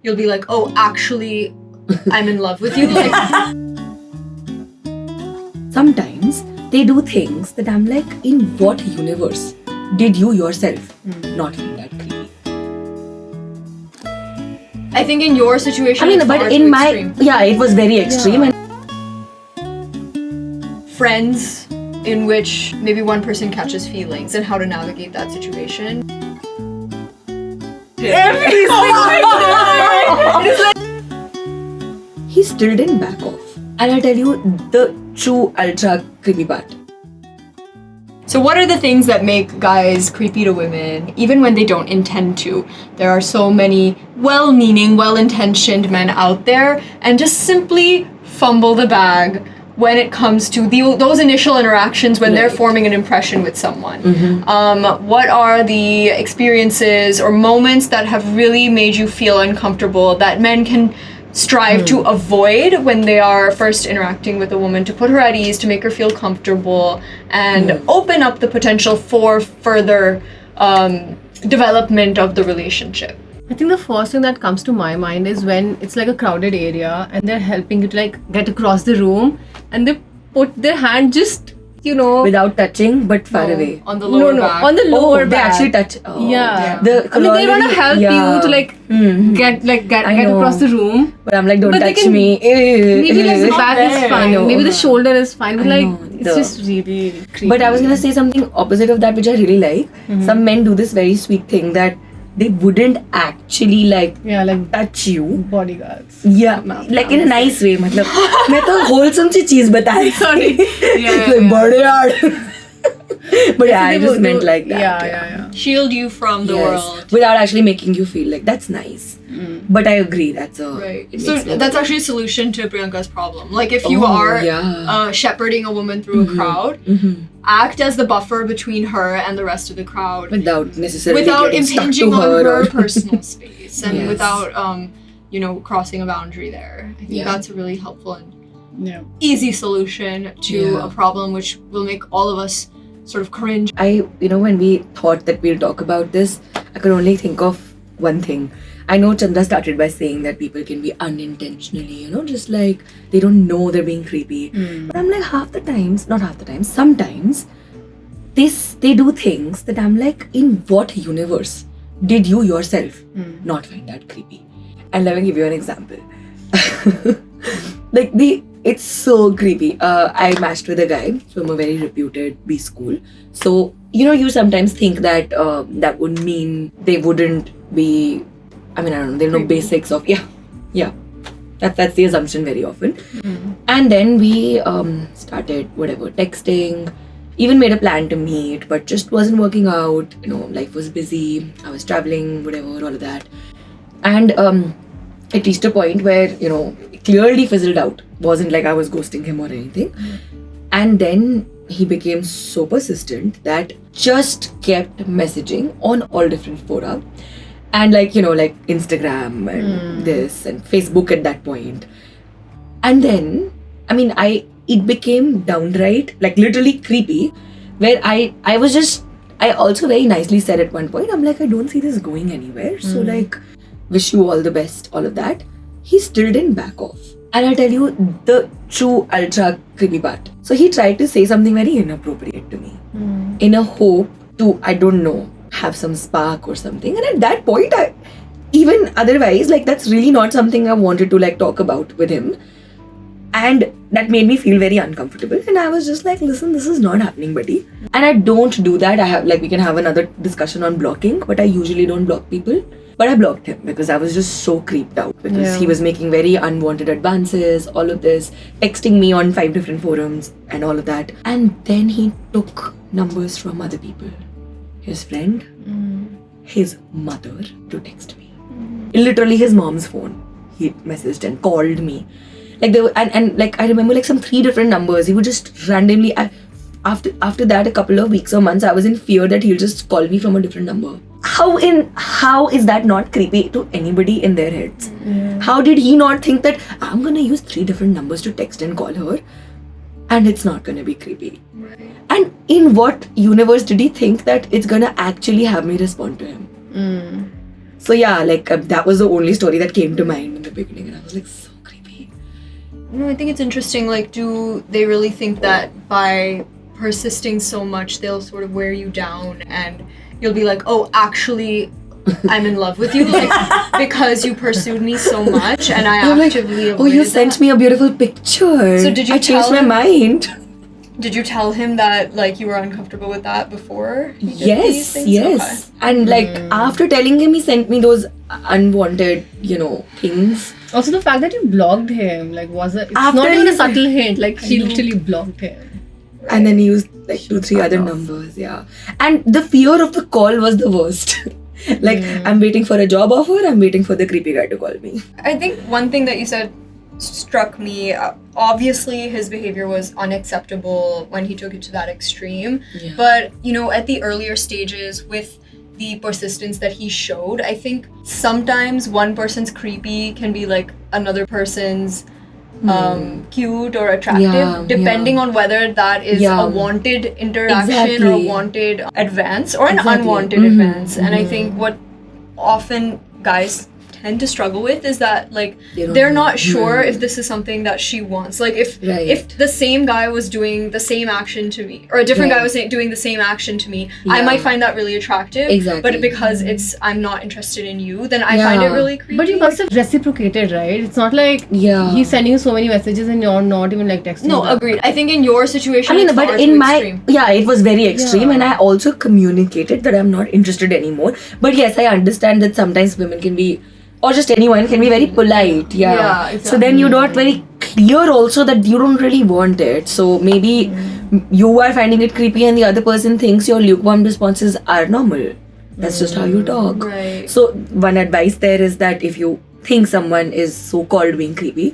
you'll be like, oh, actually, I'm in love with you. Like, sometimes they do things that I'm like, in what universe did you yourself not find that creepy? I think in your situation, I mean, it's but far in too my extreme. it was very extreme. And Friends in which maybe one person catches feelings and how to navigate that situation. he still didn't back off. And I'll tell you the true ultra creepy part. So what are the things that make guys creepy to women, even when they don't intend to? There are so many well-meaning, well-intentioned men out there and just simply fumble the bag when it comes to those initial interactions when they're forming an impression with someone. What are the experiences or moments that have really made you feel uncomfortable that men can strive to avoid when they are first interacting with a woman, to put her at ease, to make her feel comfortable, and open up the potential for further development of the relationship? I think the first thing that comes to my mind is when it's like a crowded area and they're helping you to like get across the room and they put their hand just, Without touching, but far away. On the lower back. on the lower They back. actually touch. Oh, Yeah. The I mean, they want to help you to like get I know. across the room. But I'm like, don't But they touch can- me. Maybe like the not back there. is fine. know. Maybe the shoulder is fine. But I like, know. it's just really creepy. But I was gonna say something opposite of that, which I really like. Some men do this very sweet thing that they wouldn't actually like touch you. Bodyguards. Yeah, like in a nice way. मतलब मैं तो wholesome सी चीज बता रही थी. Like बड़े यार. But yeah, I just meant like that. Yeah. Shield you from the Yes. world. Without actually making you feel like that's nice. But I agree, that's a Right. it So makes no that's sense. actually a solution to Priyanka's problem. Like if you Oh, are yeah. shepherding a woman through a crowd, act as the buffer between her and the rest of the crowd without necessarily without getting stuck impinging to on her. her or- personal space and Yes. without crossing a boundary there. I think that's a really helpful and easy solution to Yeah. a problem which will make all of us sort of cringe. When we thought that we'll talk about this, I could only think of one thing. I know Chandra started by saying that people can be unintentionally, just like they don't know they're being creepy. But I'm like sometimes they do things that I'm like, in what universe did you yourself not find that creepy? And let me give you an example. It's so creepy. I matched with a guy from a very reputed B school. So, you sometimes think that that would mean they wouldn't be, I don't know, they'll know basics of, yeah. That's the assumption very often. And then we started, texting, even made a plan to meet, but just wasn't working out. Life was busy, I was traveling, whatever, all of that. And it reached a point where, it clearly fizzled out. Wasn't like I was ghosting him or anything. And then he became so persistent that just kept messaging on all different fora. And like Instagram and this and Facebook at that point. And then, it became downright, like literally creepy, where I also very nicely said at one point, I'm like, I don't see this going anywhere. So like, wish you all the best, all of that. He still didn't back off. And I'll tell you the true ultra creepy part. So he tried to say something very inappropriate to me in a hope to, I don't know, have some spark or something. And at that point, even otherwise, like that's really not something I wanted to like talk about with him. And that made me feel very uncomfortable. And I was just like, listen, this is not happening, buddy. And I don't do that. We can have another discussion on blocking, but I usually don't block people. But I blocked him because I was just so creeped out because he was making very unwanted advances, all of this, texting me on 5 different forums and all of that. And then he took numbers from other people. His friend, his mother to text me. Literally his mom's phone. He messaged and called me. Like they were, and like I remember like some 3 different numbers. He would just randomly, after that a couple of weeks or months, I was in fear that he'll just call me from a different number. How is that not creepy to anybody in their heads? How did he not think that I'm gonna use 3 different numbers to text and call her and it's not gonna be creepy? Right. And in what universe did he think that it's gonna actually have me respond to him? So yeah, like that was the only story that came to mind in the beginning, and I was like, so creepy. No, I think it's interesting. Like, do they really think that by persisting so much, they'll sort of wear you down, and you'll be like, oh, actually, I'm in love with you, like because you pursued me so much, and I I'm like, actively oh, you avoided sent that. me a beautiful picture. So did you I changed tell my him? mind. Did you tell him that like you were uncomfortable with that before? He did these Yes, things? yes. And like after telling him, he sent me those unwanted, things. Also, the fact that you blocked him, like, it's After not even a he- subtle hint. Like, she literally blocked him. And then he used like 2-3 other numbers, yeah. And the fear of the call was the worst. Like, I'm waiting for a job offer, I'm waiting for the creepy guy to call me. I think one thing that you said struck me. Obviously, his behavior was unacceptable when he took it to that extreme. Yeah. But, at the earlier stages with the persistence that he showed, I think sometimes one person's creepy can be like another person's cute or attractive, depending on whether that is a wanted interaction or a wanted advance or an unwanted advance. And I think what often guys tend to struggle with is that like they're not sure if this is something that she wants. Like if the same guy was doing the same action to me, or a different guy was doing the same action to me, I might find that really attractive. Exactly. But because I'm not interested in you, then I find it really creepy. But you must have reciprocated, right? It's not like he's sending you so many messages and you're not even like texting. No, agreed. I think in your situation, I mean, it's but far in too my extreme. it was very extreme, and I also communicated that I'm not interested anymore. But yes, I understand that sometimes women can be, or just anyone can be very polite. Yeah, exactly. So then you're not very clear also that you don't really want it. So maybe you are finding it creepy, and the other person thinks your lukewarm responses are normal. That's just how you talk. Right. So one advice there is that if you think someone is so-called being creepy,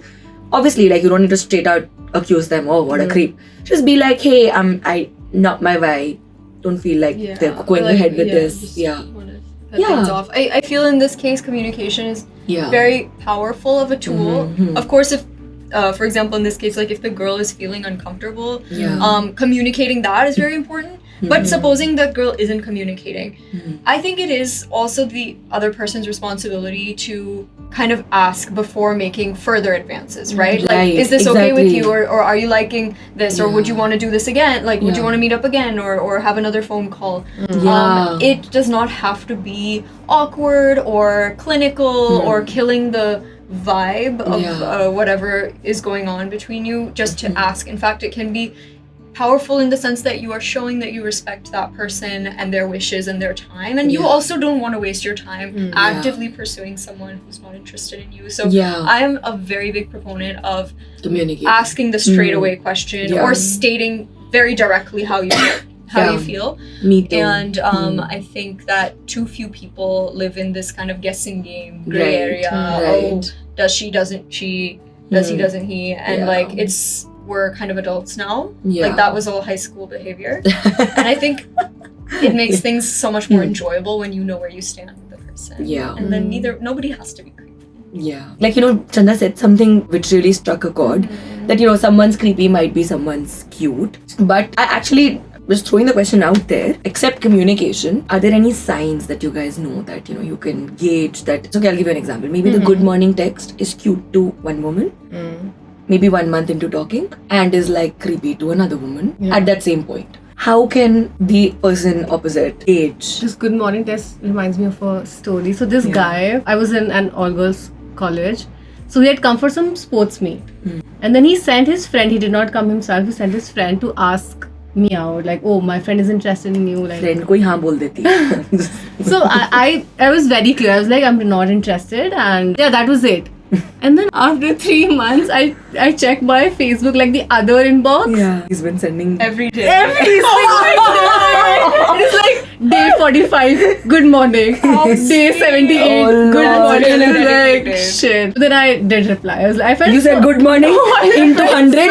obviously, like, you don't need to straight out accuse them, oh, what a creep. Just be like, hey, I not my vibe. Don't feel like they're going ahead with this. Things off. I feel in this case, communication is very powerful of a tool. Of course, if for example, in this case, like if the girl is feeling uncomfortable, communicating that is very important. But supposing that girl isn't communicating, I think it is also the other person's responsibility to kind of ask before making further advances, right? Like, is this okay with you, or are you liking this, or would you want to do this again? Like, would you want to meet up again, or have another phone call? It does not have to be awkward or clinical or killing the vibe of whatever is going on between you just to ask. In fact, it can be powerful in the sense that you are showing that you respect that person and their wishes and their time, and you also don't want to waste your time actively pursuing someone who's not interested in you. So I am a very big proponent of asking the straightaway question or stating very directly how you feel. Me too. And I think that too few people live in this kind of guessing game, gray area. Oh, does she, doesn't she, does he, doesn't he, and like we're kind of adults now. Like that was all high school behavior. And I think it makes things so much more enjoyable when you know where you stand with the person. Yeah. And then nobody has to be creepy. Yeah. Like, Chanda said something which really struck a chord. That, someone's creepy might be someone's cute. But I actually was throwing the question out there. Except communication, are there any signs that you guys know that, you can gauge that? It's okay, I'll give you an example. Maybe the good morning text is cute to one woman. Maybe 1 month into talking, and is like creepy to another woman at that same point. How can the person opposite gauge? This good morning test reminds me of a story. So this guy, I was in an all-girls college. So he had come for some sports meet. And then he sent his friend, he did not come himself, he sent his friend to ask me out. Like, oh, my friend is interested in you. Like, friend koi haan bol deti. So I was very clear. I was like, I'm not interested. And that was it. And then after 3 months, I checked my Facebook, like the other inbox. Yeah, he's been sending Every day. Every single day. It's like day 45, good morning. Day 78, good morning. And it's like, shit. Then I did reply. I felt you said good morning into 100.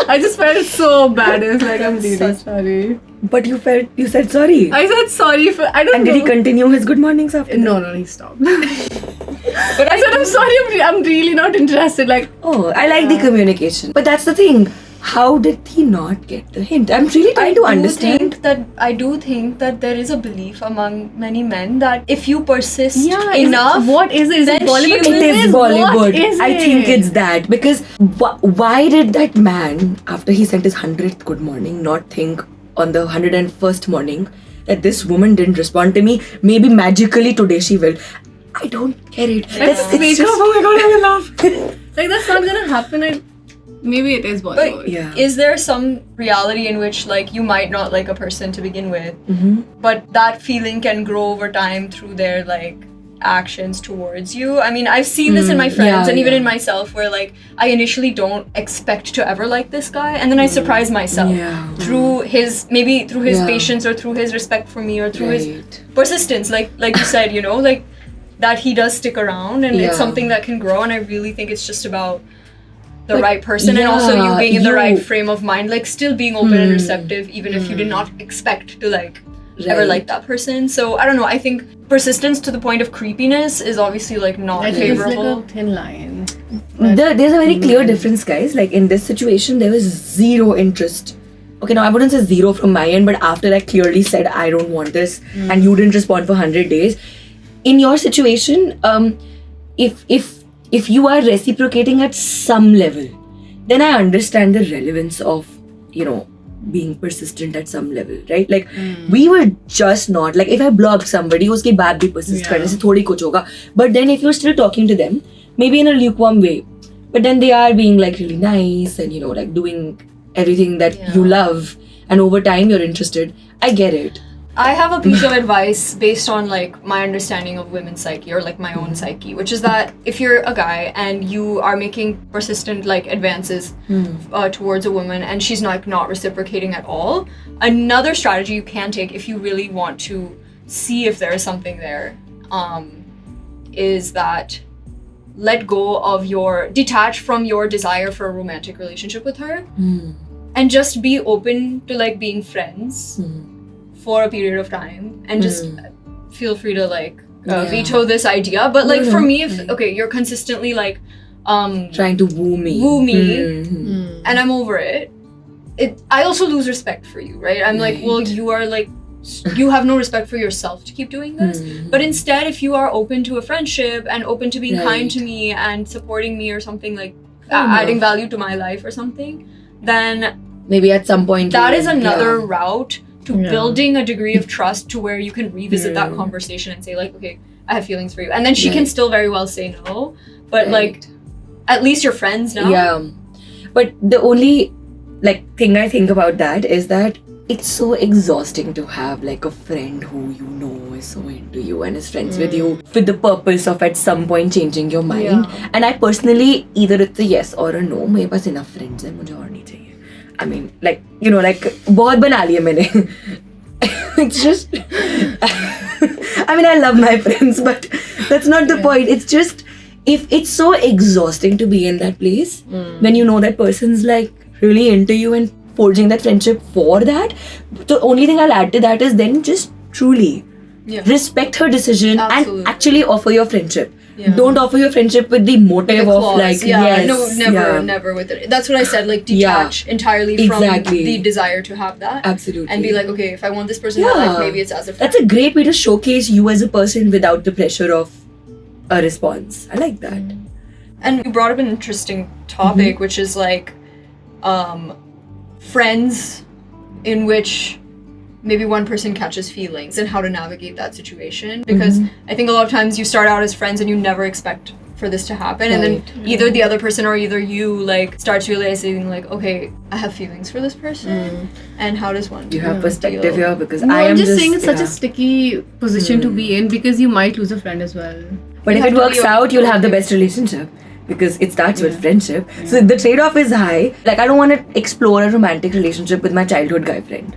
I just felt so bad. I was like, I'm really sorry. But you said sorry. I said sorry for, I don't know. And did he continue his good mornings after that? No, he stopped. But I said, I'm sorry, I'm really not interested. Like, oh, I like the communication. But that's the thing. how did he not get the hint? I'm really trying to understand. I do think that there is a belief among many men that if you persist Yeah, enough, what is it? Is it then Bollywood? she It is What Bollywood. is I it? think it's that. Because why did that man, after he sent his 100th good morning, not think on the 101st morning that this woman didn't respond to me? Maybe magically today she will. I don't get it. It's just, oh my god, I will laugh. Like, that's not gonna happen. Maybe it is Bollywood. but Yeah. is there some reality in which like you might not like a person to begin with, Mhm. but that feeling can grow over time through their like actions towards you? I mean, I've seen this in my friends yeah, and even yeah. in myself where like I initially don't expect to ever like this guy and then I surprise myself Yeah. through his Yeah. patience or through his respect for me or through his Right. persistence, like you said, you know, like that he does stick around and Yeah. it's something that can grow. And I really think it's just about the But right person and also you yeah, being in the right you- frame of mind, like still being open and receptive even if you did not expect to like ever Right. like that person. So I don't know, I think persistence to the point of creepiness is obviously like not I think it's favorable. like a thin line. There's a very clear difference, guys. Like in this situation, there was zero interest. Okay, now I wouldn't say zero from my end, but after I clearly said I don't want this, and you didn't respond for 100 days, in your situation, if you are reciprocating at some level, then I understand the relevance of, you know, being persistent at some level, right? Like we were just not like, if I blocked somebody, uske baad bhi persist Yeah. karne se thodi kuch hoga. But then if you're still talking to them, maybe in a lukewarm way, but then they are being like really nice and, you know, like doing everything that you love, and over time you're interested, I get it. I have a piece of advice based on like my understanding of women's psyche or like my own psyche, which is that if you're a guy and you are making persistent like advances towards a woman and she's not reciprocating at all, another strategy you can take if you really want to see if there is something there, is that detach from your desire for a romantic relationship with her and just be open to like being friends for a period of time and just feel free to like veto this idea. But like for me, if you're consistently like Trying to woo me. and I'm over it, I also lose respect for you, right? I'm like, well, you are like, you have no respect for yourself to keep doing this. But instead, if you are open to a friendship and open to being kind to me and supporting me or something, like adding value to my life or something, then Maybe at some point that you- is another yeah. route to building a degree of trust to where you can revisit that conversation and say like, okay, I have feelings for you. And then she can still very well say no, but like at least you're friends now. Yeah. But the only like thing I think about that is that it's so exhausting to have like a friend who you know is so into you and is friends with you with the purpose of at some point changing your mind. And I personally, either it's a yes or a no. मेरे पास enough friends हैं, मुझे और नहीं चाहिए. I mean, like, you know, like, बहुत बना लिया मैंने. It's just, I mean, I love my friends, but that's not the point. It's just, if it's so exhausting to be in that place, when you know that person's like really into you and forging that friendship for that, the only thing I'll add to that is then just truly respect her decision Absolutely. and actually offer your friendship. Yeah. Don't offer your friendship with the motive The of clause, like, no, never, yeah. never with it. That's what I said, like detach entirely from Exactly. the desire to have that. Absolutely. And be like, okay, if I want this person in my life, maybe it's as a friend. That's a great way to showcase you as a person without the pressure of a response. I like that. And you brought up an interesting topic, which is like friends in which maybe one person catches feelings and how to navigate that situation. Because I think a lot of times you start out as friends and you never expect for this to happen. And then either the other person or either you like starts realizing like, okay, I have feelings for this person. And how does one You have perspective deal? here because No, I'm I'm just saying it's such yeah. a sticky position to be in because you might lose a friend as well. But You if it have to works be out, you'll have the okay. best relationship because it starts with friendship. So the trade-off is high. Like, I don't want to explore a romantic relationship with my childhood guy friend.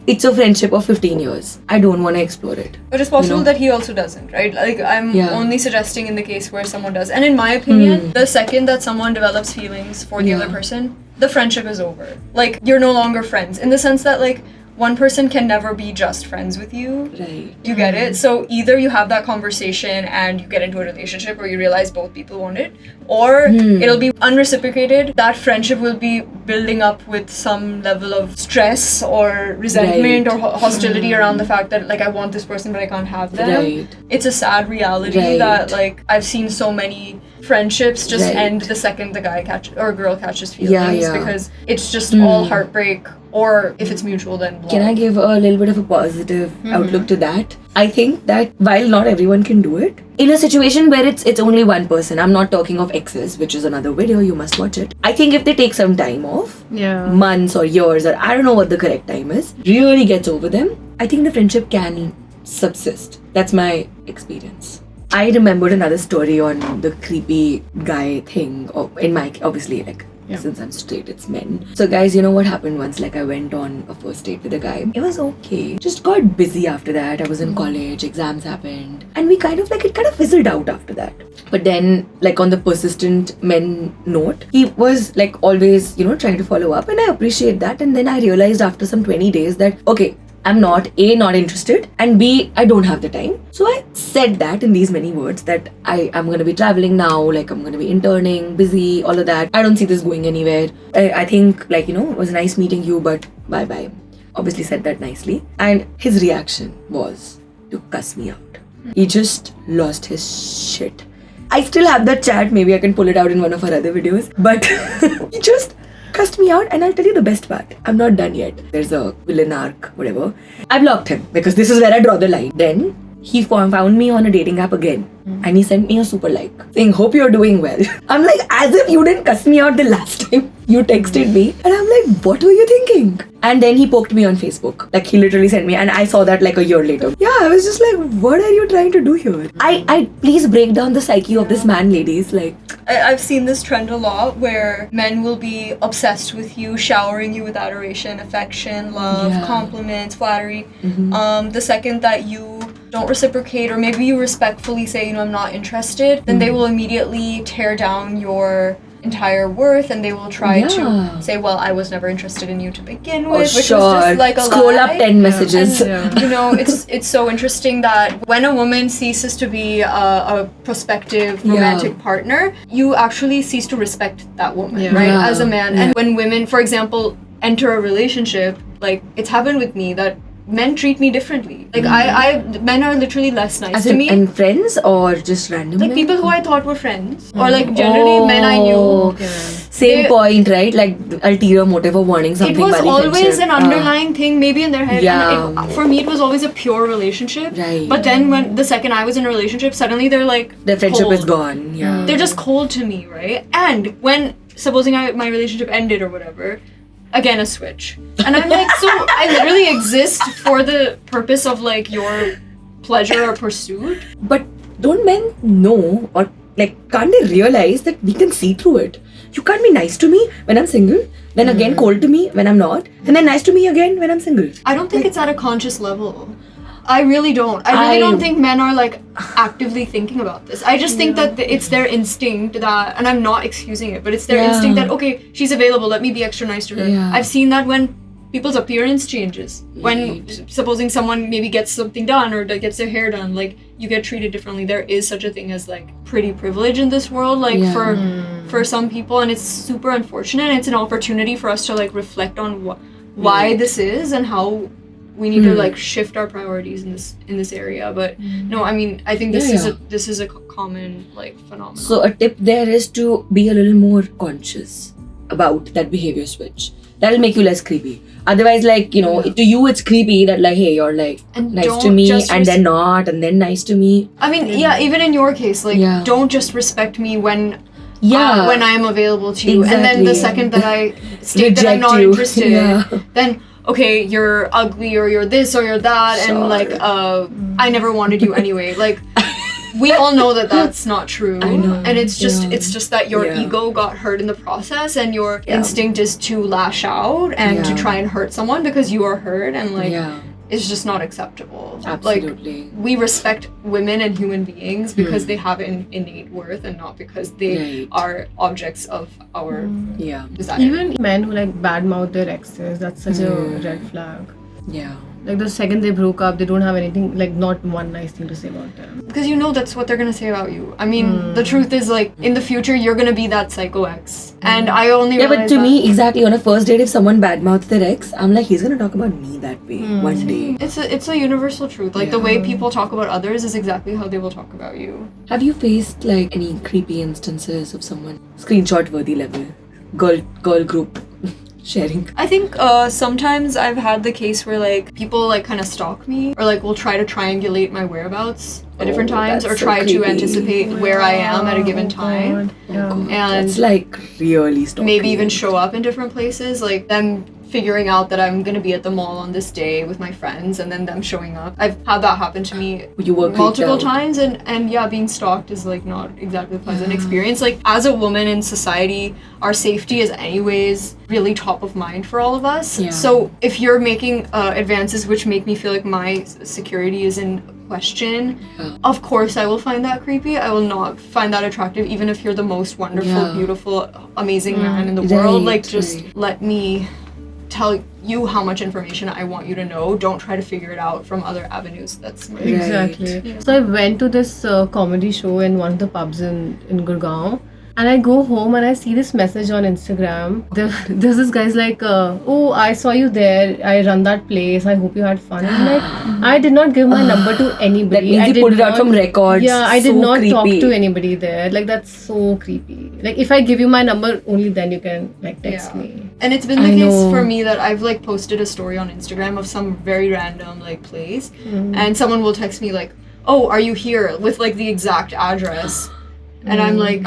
It's a friendship of 15 years. I don't want to explore it. But it's possible You know? that he also doesn't, right? Like, I'm Yeah. only suggesting in the case where someone does. And in my opinion, the second that someone develops feelings for the other person, the friendship is over. Like, you're no longer friends. In the sense that, like, one person can never be just friends with you. Right. You get it? So either you have that conversation and you get into a relationship where you realize both people want it, or it'll be unreciprocated. That friendship will be building up with some level of stress or resentment or hostility around the fact that like I want this person but I can't have them. Right. It's a sad reality that like I've seen so many friendships just end the second the guy or girl catches feelings because it's just all heartbreak, or if it's mutual then love. Can I give a little bit of a positive outlook to that? I think that while not everyone can do it, in a situation where it's only one person, I'm not talking of exes, which is another video, you must watch it. I think if they take some time off, months or years, or I don't know what the correct time is, really gets over them, I think the friendship can subsist. That's my experience. I remembered another story on the creepy guy thing. In my, obviously, like, since I'm straight, it's men. So guys, you know what happened once? Like I went on a first date with a guy. It was okay. Just got busy after that. I was in college, exams happened. And it kind of fizzled out after that. But then, like on the persistent men note, he was like always, trying to follow up. And I appreciate that. And then I realized after some 20 days that, okay, I'm not interested, and B, I don't have the time. So I said that in these many words that I'm going to be traveling now, like I'm going to be interning, busy, all of that. I don't see this going anywhere. I think like, it was nice meeting you, but bye-bye. Obviously said that nicely. And his reaction was to cuss me out. He just lost his shit. I still have that chat, maybe I can pull it out in one of our other videos, but he just cussed me out. And I'll tell you the best part, I'm not done yet. There's a villain arc, whatever. I blocked him because this is where I draw the line. Then he found me on a dating app again, and he sent me a super like saying, hope you're doing well. I'm like, as if you didn't cuss me out the last time you texted me. And I'm like, what were you thinking? And then he poked me on Facebook. Like he literally sent me, and I saw that like a year later. Yeah, I was just like, what are you trying to do here? I please break down the psyche of this man, ladies. Like, I've seen this trend a lot where men will be obsessed with you, showering you with adoration, affection, love, compliments, flattery. The second that you don't reciprocate, or maybe you respectfully say, I'm not interested, then they will immediately tear down your entire worth, and they will try to say, well, I was never interested in you to begin with, which was just like a scroll lie. up 10 messages. And, it's so interesting that when a woman ceases to be a prospective romantic partner, you actually cease to respect that woman, right? As a man. And when women, for example, enter a relationship, like it's happened with me that men treat me differently. Like men are literally less nice to me. And friends or just random like men? people who I thought were friends, or like generally men I knew. Same point, right? Like ulterior motive of wanting something. It was always friendship. an underlying thing, maybe in their head. Yeah. And for me, it was always a pure relationship. Right. But then when the second I was in a relationship, suddenly they're like the friendship cold. is gone. Yeah. They're just cold to me, right? And when supposing my relationship ended or whatever, again a switch. And I'm like, so I literally exist for the purpose of like your pleasure or pursuit. But don't men know, or like can't they realize that we can see through it? You can't be nice to me when I'm single, then again cold to me when I'm not, and then nice to me again when I'm single. I don't think it's at a conscious level. I really don't. I really don't think men are like actively thinking about this. I just think that it's their instinct that, and I'm not excusing it, but it's their instinct that, okay, she's available, let me be extra nice to her. Yeah. I've seen that when people's appearance changes. When supposing someone maybe gets something done or gets their hair done, like you get treated differently. There is such a thing as like pretty privilege in this world, like for some people, and it's super unfortunate. And it's an opportunity for us to like reflect on why this is and how we need to like shift our priorities in this area. But no, I mean, I think this is a common like phenomenon. So a tip there is to be a little more conscious about that behavior switch. That'll make you less creepy. Otherwise, like, to you it's creepy that like, hey, you're like and nice to me and then not, and then nice to me. I mean, even in your case, like don't just respect me when I'm available to you. Exactly. And then the second that I state that I'm not interested, then okay, you're ugly or you're this or you're that, and like I never wanted you anyway. Like we all know that that's not true. I know. And it's just that your ego got hurt in the process, and your instinct is to lash out and to try and hurt someone because you are hurt, and like it's just not acceptable. Absolutely. Like we respect women and human beings because they have an innate worth and not because they are objects of our desire. Even men who like badmouth their exes, that's such a red flag. Yeah. Like the second they broke up, they don't have anything, like not one nice thing to say about them. Because you know that's what they're gonna say about you. I mean, the truth is like in the future you're gonna be that psycho ex, and I only Yeah, but realized to that- me, exactly on a first date, if someone badmouths their ex, I'm like, he's gonna talk about me that way one day. it's a universal truth. Like the Yeah. way people talk about others is exactly how they will talk about you. Have you faced like any creepy instances of someone screenshot worthy level, girl group sharing? I think sometimes I've had the case where like people like kind of stalk me or like will try to triangulate my whereabouts at different times or that's so try to creepy. anticipate where I am at a given time. God. Yeah. And It's like really stalking. maybe even show up in different places, like them figuring out that I'm gonna be at the mall on this day with my friends and then them showing up. I've had that happen to me You were creeped multiple out. times, and yeah, being stalked is like not exactly a pleasant experience. Like as a woman in society, our safety is anyways really top of mind for all of us. Yeah. So if you're making advances which make me feel like my security is in question, of course I will find that creepy. I will not find that attractive even if you're the most wonderful, Yeah. beautiful, amazing man in the Right, world. Like just right. let me tell you how much information I want you to know. Don't try to figure it out from other avenues. That's my Right. Exactly. So I went to this comedy show in one of the pubs in Gurgaon. And I go home and I see this message on Instagram. There's this guy's like, oh, I saw you there. I run that place. I hope you had fun. I'm like, I did not give my number to anybody. That means I he did pulled it out not- from records. Yeah, I did So not talk creepy. to anybody there. Like that's so creepy. Like if I give you my number, only then you can like text Yeah. me. And it's been the I case know. for me that I've like posted a story on Instagram of some very random like place, and someone will text me like, "Oh, are you here?" with like the exact address, and I'm like,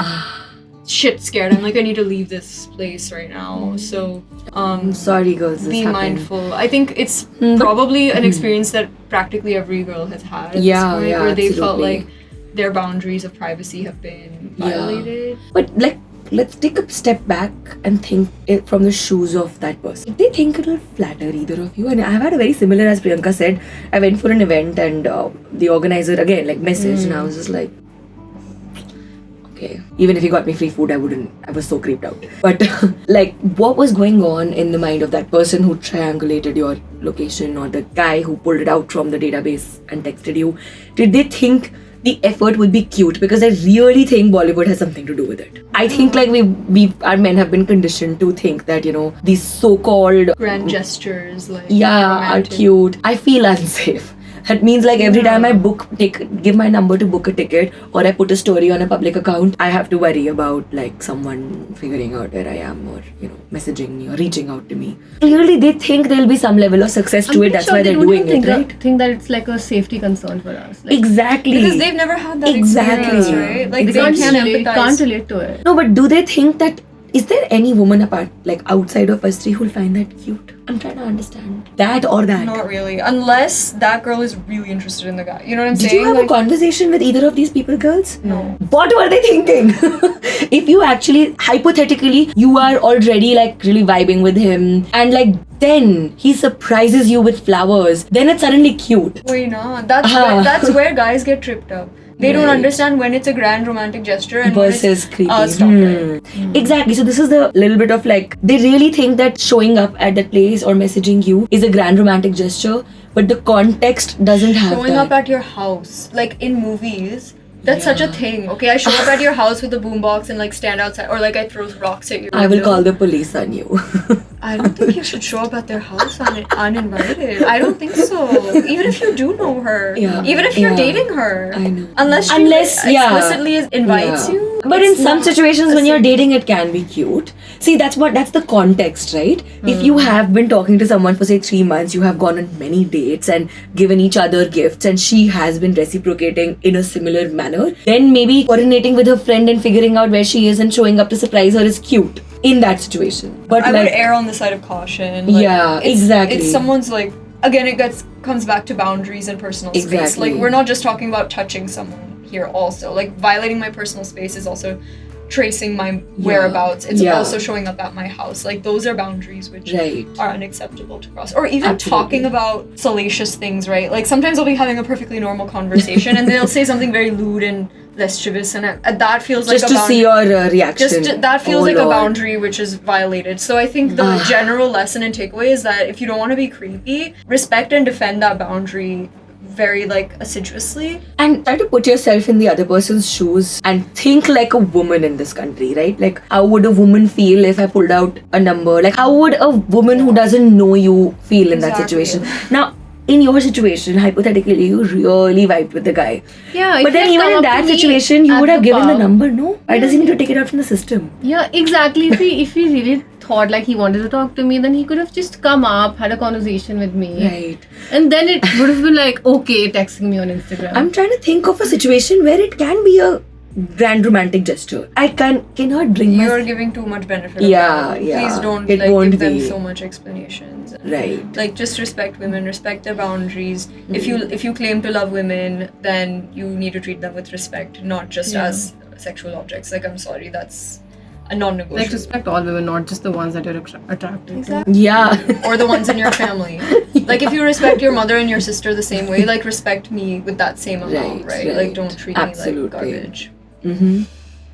shit scared. I'm like, I need to leave this place right now. So, I'm sorry, girls. This be happened. mindful. I think it's probably an experience that practically every girl has had at Yeah, this point, yeah, where they felt absolutely. like their boundaries of privacy have been Yeah. violated. But like, let's take a step back and think it from the shoes of that person. If they think it'll flatter either of you, and I've had a very similar, as Priyanka said, I went for an event and the organizer again like messaged and I was just like, okay, even if he got me free food, I was so creeped out. But like, what was going on in the mind of that person who triangulated your location, or the guy who pulled it out from the database and texted you? Did they think the effort would be cute? Because I really think Bollywood has something to do with it. I think like our men have been conditioned to think that, you know, these so-called Grand gestures, like are romantic. cute. I feel unsafe. That means like every time I give my number to book a ticket, or I put a story on a public account, I have to worry about like someone figuring out where I am, or you know, messaging me or reaching out to me. Clearly they think there'll be some level of success to it. That's why they're doing it, right? Think that it's like a safety concern for us. Like, Exactly. Because they've never had that Exactly. experience, right? Like they they can't can't relate, empathize. can't relate to it. No, but do they think that, is there any woman apart, like outside of us three, who'll find that cute? I'm trying to understand. That or that. Not really, unless that girl is really interested in the guy. You know what I'm Did saying? you have Like, a conversation with either of these people, girls? No. What were they thinking? If you actually, hypothetically, you are already like really vibing with him, and like then he surprises you with flowers, then it's suddenly cute. Wait, no. That's Uh-huh. that's where guys get tripped up. They don't Right. understand when it's a grand romantic gesture and Versus when it's creepy. stalking. Exactly. So this is the little bit of like, they really think that showing up at that place or messaging you is a grand romantic gesture, but the context doesn't have Showing that. up at your house, like in movies, that's such a thing. Okay, I show up at your house with a boombox and like stand outside, or like I throw rocks at you. I will call the police on you. I don't think you should show up at their house uninvited. I don't think so. Even if you do know her. Yeah. Even if you're Yeah. dating her. I know. Unless she yeah. explicitly invites Yeah. you. But in it's some not situations a when you're thing. dating, it can be cute. See, that's the context, right? If you have been talking to someone for say 3 months, you have gone on many dates and given each other gifts, and she has been reciprocating in a similar manner, then maybe coordinating with her friend and figuring out where she is and showing up to surprise her is cute in that situation. But I like, would err on the side of caution. Yeah, it's- exactly. It's someone's like, again, comes back to boundaries and personal space. Exactly. Like, we're not just talking about touching someone here also. Like, violating my personal space is also tracing my whereabouts. It's Yeah. also showing up at my house. Like, those are boundaries which Right. are unacceptable to cross. Or even Absolutely. talking about salacious things, right? Like, sometimes I'll be having a perfectly normal conversation and they'll say something very lewd and mischievous, and that feels Just like to a see boundary. your reaction. That feels Oh, like a Lord. boundary which is violated. So I think the general lesson and takeaway is that if you don't want to be creepy, respect and defend that boundary very like assiduously. And try to put yourself in the other person's shoes and think like a woman in this country, right? Like, how would a woman feel if I pulled out a number? Like, how would a woman who doesn't know you feel in that Exactly. situation? Now, in your situation, hypothetically, you really vibed with the guy. Yeah, But if then he had even come in up that to me situation, you at would have given the pub. number, no? Why does he need to take it out from the system? Yeah, exactly. If he really thought like he wanted to talk to me, then he could have just come up, had a conversation with me. Right. And then it would have been like, okay, texting me on Instagram. I'm trying to think of a situation where it can be a grand romantic gesture. I cannot bring You're my... giving too much benefit. Yeah, of the doubt. yeah. Please don't It like won't give them be. so much explanations. Right. Like just respect women, respect their boundaries. If you claim to love women, then you need to treat them with respect, not just as sexual objects. Like I'm sorry, that's a non-negotiable. Like respect all women, not just the ones that you're attracted to. Exactly. Yeah. Or the ones in your family. Like if you respect your mother and your sister the same way, like respect me with that same amount, right? Right. Like don't treat me like Absolutely. garbage. Mm-hmm.